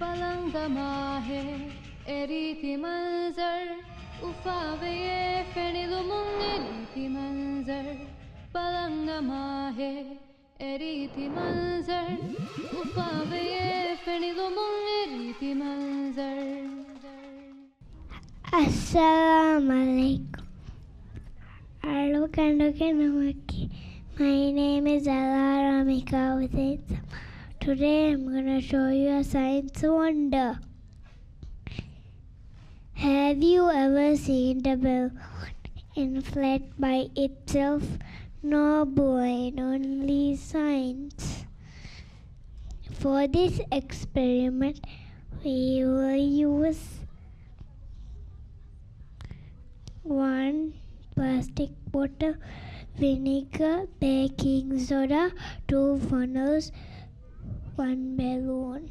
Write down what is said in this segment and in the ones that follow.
Palanga mahe eriti manzar Ufave fenilumung eriti manzar Palanga mahe eriti manzar Ufave fenilumung eriti manzar Assalamualaikum. My name is Alara, Mika, Hussain. Today I'm going to show you a science wonder. Have you ever seen the balloon inflate by itself? No boy, only science. For this experiment, we will use 1 plastic bottle, vinegar, baking soda, 2 funnels, 1 balloon.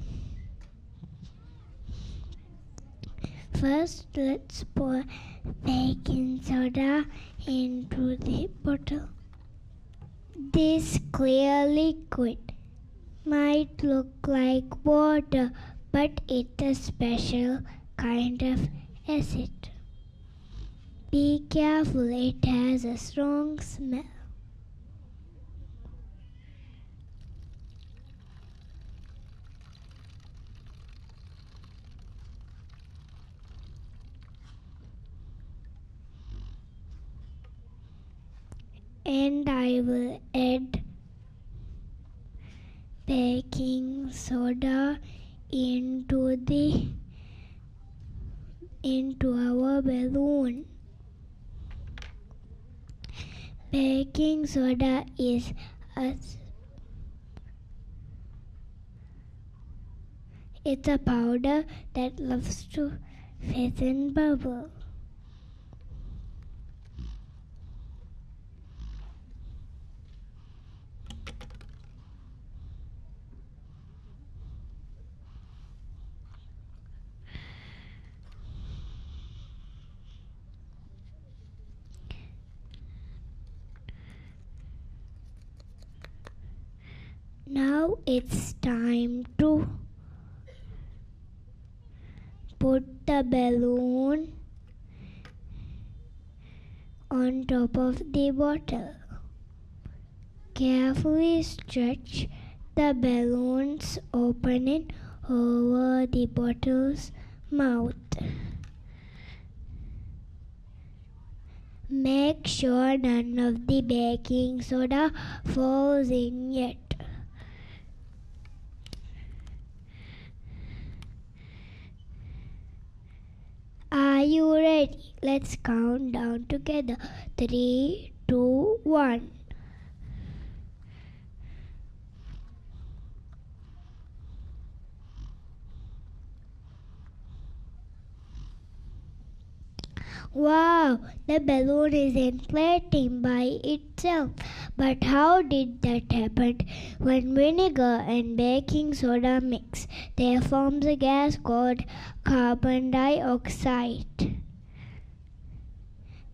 First, let's pour baking soda into the bottle. This clear liquid might look like water, but it's a special kind of acid. Be careful, it has a strong smell. And I will add baking soda into our balloon. Baking soda is it's a powder that loves to fizz and bubble. Now it's time to put the balloon on top of the bottle. Carefully stretch the balloon's opening over the bottle's mouth. Make sure none of the baking soda falls in yet. Are you ready? Let's count down together. 3, 2, 1. Wow, the balloon is inflating by itself. But how did that happen? When vinegar and baking soda mix, there forms a gas called carbon dioxide.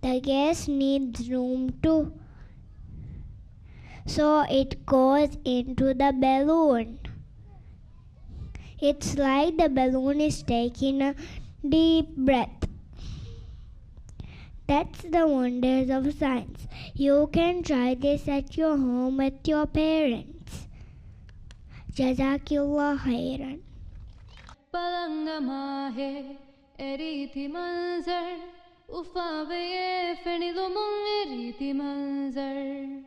The gas needs room too, so it goes into the balloon. It's like the balloon is taking a deep breath. That's the wonders of science. You can try this at your home with your parents. Jazakillah khairan. Palanga mahe eriti manzar Ufave fenilumung eriti manzar